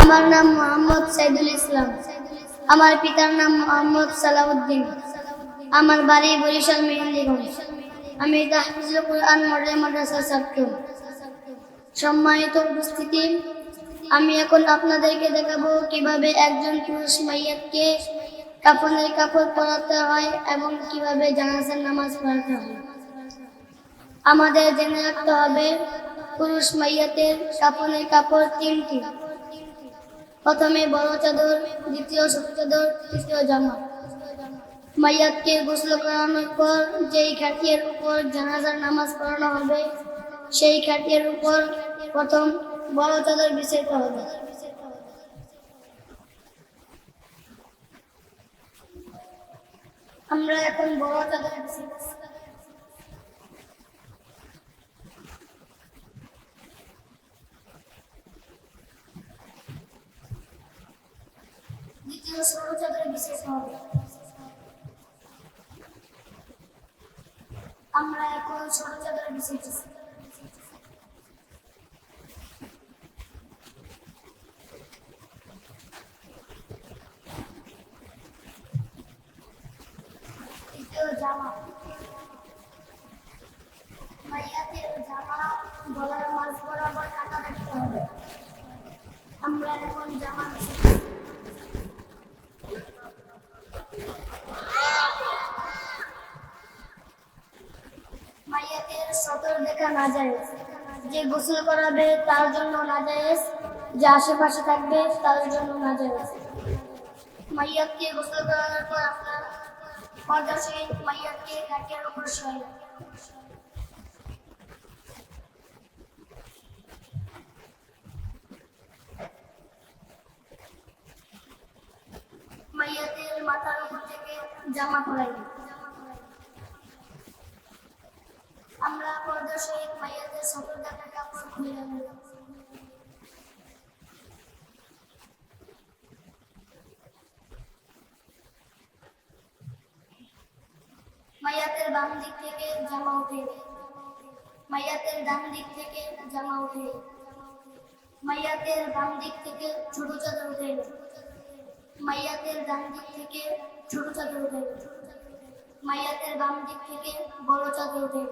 আমার নাম মোহাম্মদ সাইদুল ইসলাম। আমার পিতার নাম মোহাম্মদ সালাউদ্দিন। আমার বাড়ি বরিশাল মেহেন্দিগঞ্জ। আমি তাহফিজুল কুরআন মডেল মাদ্রাসার ছাত্র। সম্মানিত উপস্থিতি, আমি এখন আপনাদেরকে দেখাবো কিভাবে একজন পুরুষ মাইয়াতকে কাফনের কাপড় পরাতে হয় এবং কিভাবে জানাজার নামাজ পড়াতে হয়। আমাদের জেনে রাখতে হবে পুরুষ মাইয়াতের কাফনের কাপড় তিনটি। প্রথমে বড় চাদর, দ্বিতীয় ছোট চাদর, তৃতীয় জামা। মাইয়াতকে গোসল করানোর পর যেই খাটিয়ার উপর জানাজার নামাজ পড়ানো হবে সেই খাটিয়ার উপর প্রথম বড় চাদর বিছাইতে হবে। আমরা এখন বড় চাদর বিছাইতেছি। দ্বিতীয় ছোট চাদর বিছাইতে হবে। আমরা এখন ছোট চাদর বিছাইতেছি। তৃতীয় জামা। মাইয়াতের জামা গলার মাঝ বরাবর কাটা রাখতে হবে। আমরা এখন জামা বিছাইতেছি। মাইয়াতের সতর দেখা নাজায়েজ। যে গোসল করাবে তার জন্য নাজায়েজ, যে আশেপাশে থাকবে তার জন্য নাজায়েজ। মাইয়াতকে গোসল করানোর পর আপনার পর্দা সহিত মাইয়াতকে খাটিয়ার উপর শোয়াবেন। মাইয়াতের মাথার উপর থেকে জামা পরাইবেন। আমরা পর্দা সহিত মাইয়াতের সতর দেখা কাপড় খুলে নেব। মাইয়াতের বাম দিক থেকে জামা উঠে, মাইয়াতের ডান দিক থেকে জামা উঠে, মাইয়াতের বাম দিক থেকে ছোট চাদর উঠে, মাইয়াতের ডান দিক থেকে ছোট চাদর উঠে, মাইয়াতের বাম দিক থেকে বড় চাদর উঠে,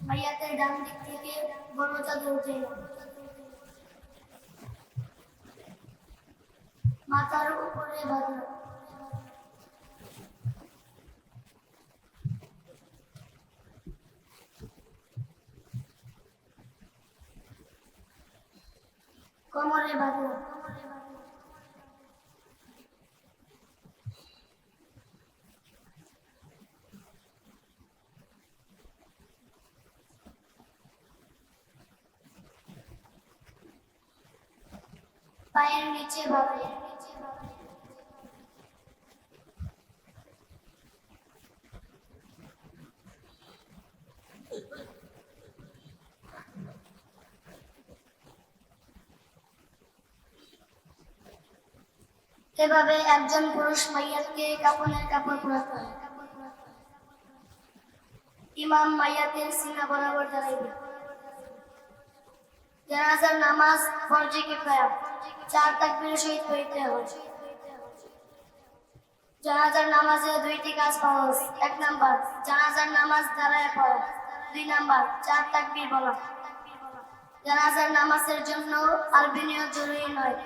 মাইয়াতের ডান দিক থেকে বড় চাদর উঠে। মাথার উপরে বাঁধা। কোমরে বাঁধা। পায়ের নিচে বাঁধা। এভাবে একজন পুরুষ মাইয়াতকে কাফনের কাপড় পরাতে হয়। ইমাম মাইয়াতের সিনা বরাবর দাঁড়াইবে। জানাজার নামাজ ফরজে কিফায়া, 4 তাকবীরের সহিত পড়তে হয়। জানাজার নামাজে 2টি কাজ ফরজ। 1 নাম্বার জানাজার নামাজ দাঁড়ায় পড়া, 2 নাম্বার 4 তাকবীর বলা। জানাজার নামাজের জন্য আরবি নিয়ত জরুরি নয়,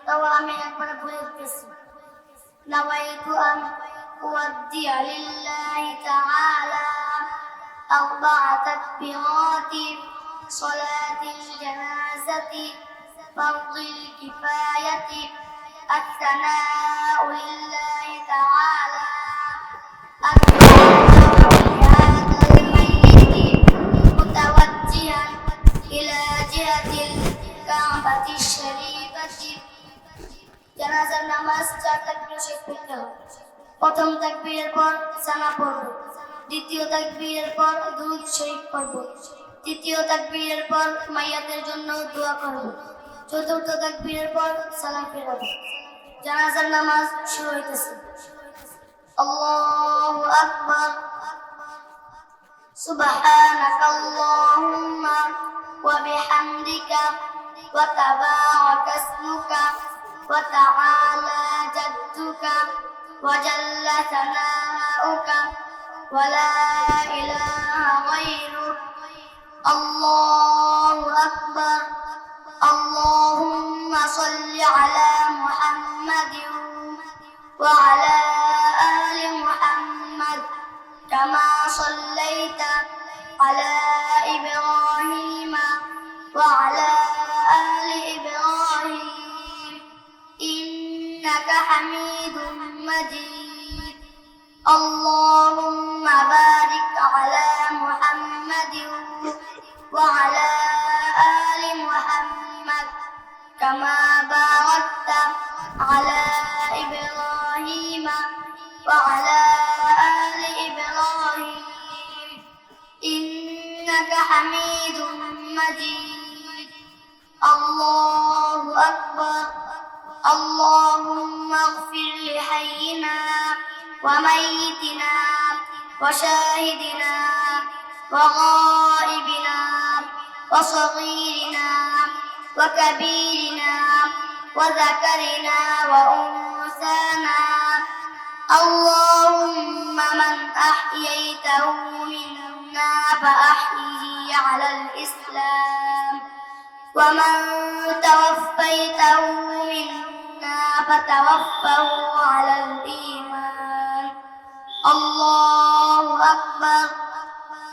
তবে আমি একবার বলে দিতেছি। নাওয়াইতু আন উদ্দিয়া লিল্লাহি তাআলা 4 তাকবীরাতি সালাতিল জানাজাতি ফারদুল কিফায়াতি আত-তানাউ লিল্লাহি তাআলা জানাজার নামাজ 4 তাকবীরের সহিত পড়তে হয়। প্রথম তাকবীরের পর সানা পড়ব, দ্বিতীয় তাকবীরের পর দুরূদ শরীফ পড়ব, তৃতীয় তাকবীরের পর মাইয়াতের জন্য দোয়া করব, চতুর্থ তাকবীরের পর সালাম ফেরাবো। জানাজার নামাজ শুরু হইতেছে। আল্লাহু আকবার। সুবহানাকাল্লাহুম্মা ওয়া বিহামদিকা ওয়া তাবারাকা ইসমুক وتعالى جدك وجل ثناؤك ولا إله غيرك الله أكبر اللهم صل على محمد وعلى آل محمد كما صليت على إبراهيم وعلى آل إبراهيم إنك حميد مجيد اللهم بارك على محمد وعلى آل محمد كما باركت على إبراهيم وعلى آل إبراهيم إنك حميد مجيد الله أكبر اللهم اغفر لحينا وميتنا وشاهدنا وغائبنا وصغيرنا وكبيرنا وذكرنا وأنثانا اللهم من أحييته منا فأحيه على الإسلام ومن توفيته منا فتوفه على الإيمان الله أكبر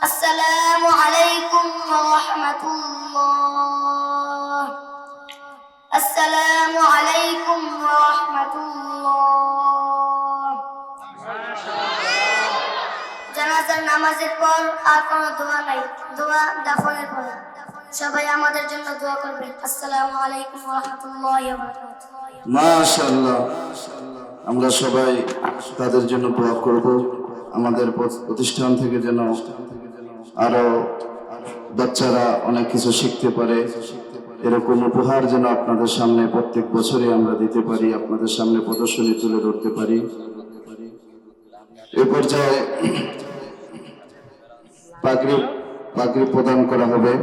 السلام عليكم ورحمة الله السلام عليكم ورحمة الله জানাজার নামাজের পর আর কোনো দোয়া নাই দোয়া দাফনের পর সবাই আমাদের জন্য দোয়া করবেন আসসালামু আলাইকুম ওয়া রাহমাতুল্লাহি ওয়া বারাকাতুহু মাশাআল্লাহ আমরা সবাই তাদের জন্য দোয়া করব আমাদের প্রতিষ্ঠান থেকে যেন আরো বাচ্চারা অনেক কিছু শিখতে পারে এরকম উপহার যেন আপনাদের সামনে প্রত্যেক বছরই আমরা দিতে পারি আপনাদের সামনে প্রদর্শনী তুলে ধরতে পারি এই পর্যায়ে পাগড়ি প্রদান করা হবে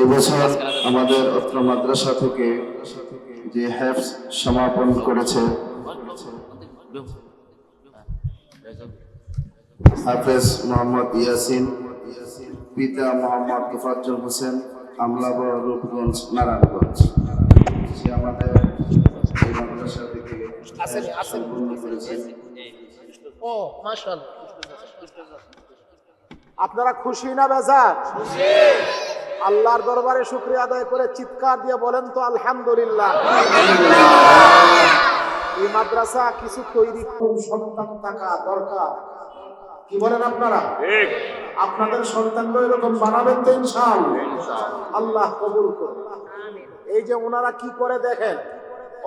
এবছর আমাদের অত্র মাদ্রাসা থেকে যে হেফজ সমাপন করেছে হাফেজ মোহাম্মদ ইয়াসিন পিতা মোহাম্মদ তোফাজ্জল হোসেন আমলাবর রূপগঞ্জ নারায়ণগঞ্জ সে আমাদের এই মাদ্রাসা থেকে সম্পূর্ণ করেছেন ও মাশাআল্লাহ আপনারা খুশি না বেজার আল্লাহর দরবারে শুকরিয়া আদায় করে চিৎকার দিয়ে বলেন তো আলহামদুলিল্লাহ এই মাদ্রাসা কিছু তৈরি সন্তান থাকা দরকার কি বলেন আপনারা ঠিক আপনাদের সন্তানরা এরকম বানাবেন তো ইনশাআল্লাহ আল্লাহ কবুল করুন এই যে ওনারা কি করে দেখেন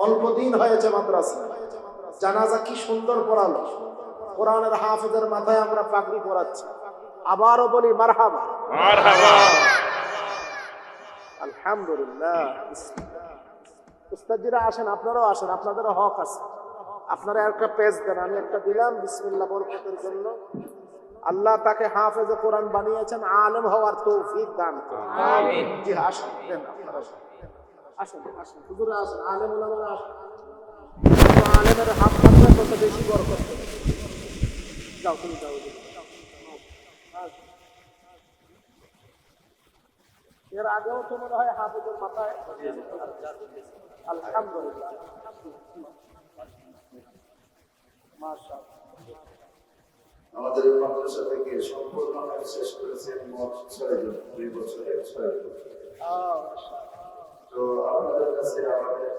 অল্প দিন হয়েছে মাদ্রাসা জানাজা কি সুন্দর পড়ালো কোরআনের হাফেজের মাথায় আমরা পাগড়ি পরাচ্ছি আবারও বলি মারহাবা মারহাবা আলহামদুলিল্লাহ উস্তাদজিরা আসেন আপনারাও আসেন আপনাদেরও হক আছে আপনারা একটা পেজ দেন আমি একটা দিলাম বিসমিল্লাহ বরকতের জন্য আল্লাহ তাকে হাফেজে কোরআন বানিয়েছেন আলেম হওয়ার তৌফিক দান করুন আমিন জি আসেন দেন আপনারা আসেন আসেন হুজুরে আসেন আলেম ওলামারা আসেন আলেমের হাত থাকলে তত বেশি বরকত যাও তুমি যাও এর আগেও তো মনে হয় হাফেজের মাথায় আলহামদুলিল্লাহ মাশাআল্লাহ আমাদের এই মাদ্রাসা থেকে সম্পূর্ণ শেষ করেছেন মোট 6 জন 2 বছরে 6 জন তো আপনাদের কাছে আমাদের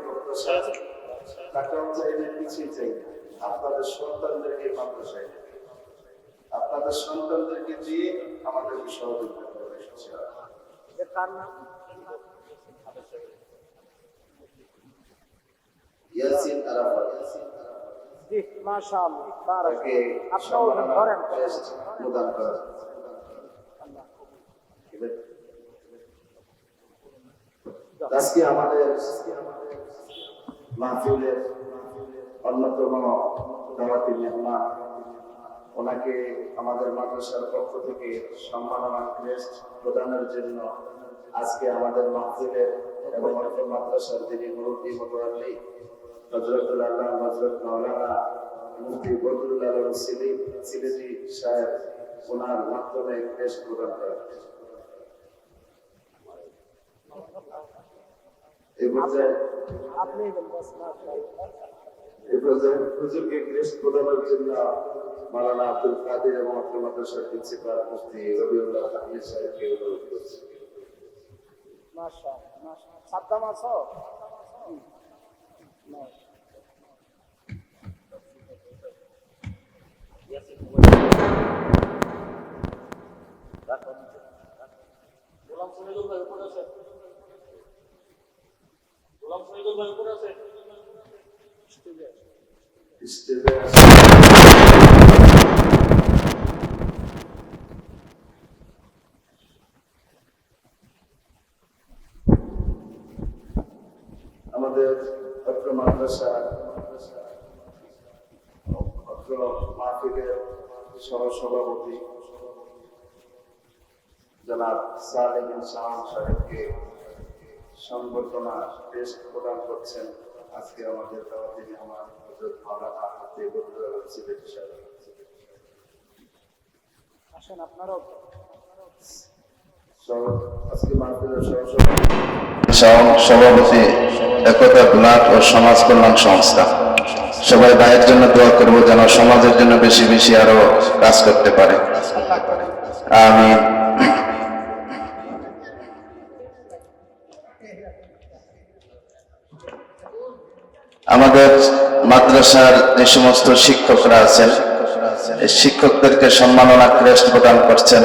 মাদ্রাসা টাকাও চাইলে কিছুই চাই না আপনাদের সন্তানদেরকে মাদ্রাসায় আপনাদের সন্তানদেরকে দিয়ে আমাদের সহযোগিতা করবে কার নাম ইয়াসিন আরাফাত জি মাশাআল্লাহ বারাক আপনারা ধরেন প্রদান করা আজকে আমাদের মাহফিলের অন্যতম দাওয়াতি মেহমান ওনাকে আমাদের মাদ্রাসার পক্ষ থেকে সম্মাননা ক্রেস্ট প্রদানের জন্য আজকে আমাদের মাহফিলের এবং আমাদের মাদ্রাসার যিনি মুরব্বী মোতাল্লি হযরতুল আল্লাহ হযরত মাওলানা মুফতি বদরুল আলম সিলেটি সাহেব ওনার মাধ্যমে ক্রেস্ট প্রদান করা এই পর্যায়ে হুজুরকে ক্রেস্ট প্রদানের জন্য মাওলানা আব্দুল কাদের এবং মাদ্রাসার প্রিন্সিপাল মুফতি রবিউল্লাহ আহমেদ সাহেবকে অনুরোধ করছি। মাশাআল্লাহ সাদ্দাম আছো গোলাম শহীদুল ভাই উপরে আছে গোলাম শহীদুল ভাই উপরে আছে স্টেজে আমাদের অত্র মাদ্রাসা অত্র মাহফিলের সহসভাপতি জনাব সালেহ বিন শাহ সাহেবকে সংবর্ধনা টেস্ট প্রদান করছেন আজকে আমাদের দাওয়াতি মেহমান হযরত মাওলানা মুফতি বদরুল আলম সিলেটি সাহেব। আসেন আপনারাও আজকে মাহফিলের সভাপতি একতা ব্লাড ও সমাজ কল্যাণ সংস্থা সবাই ভাইয়ের জন্য দোয়া করবো যেন সমাজের জন্য বেশি বেশি আরো কাজ করতে পারে। আমি আমাদের মাদ্রাসার যে সমস্ত শিক্ষকরা আছেন এই শিক্ষকদেরকে সম্মাননা ক্রেস্ট প্রদান করছেন,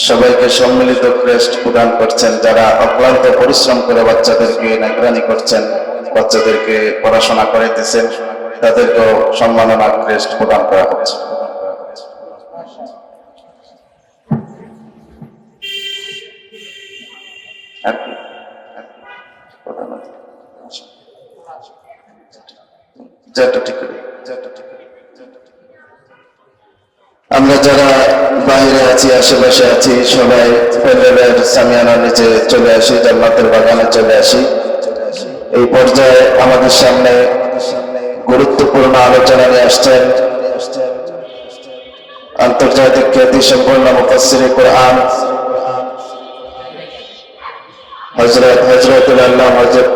সবাইকে সম্মিলিত ক্রেস্ট প্রদান করছেন যারা অক্লান্ত পরিশ্রম করে বাচ্চাদেরকে নিগরানি করছেন, বাচ্চাদেরকে পড়াশোনা করাইতেছেন, তাদেরকেও সম্মাননা ক্রেস্ট প্রদান করা হচ্ছে। আমরা যারা বাইরে আছি আশেপাশে আছি সবাই প্যান্ডেলের সামিয়ানার নিচে চলে আসি, জান্নাতের বাগানে চলে আসি। এই পর্যায়ে আমাদের সামনে গুরুত্বপূর্ণ আলোচনা নিয়ে আসছেন আন্তর্জাতিক খ্যাতি সম্পন্ন মুফাসসিরে কোরআন হযরতুল আল্লাহ হযরত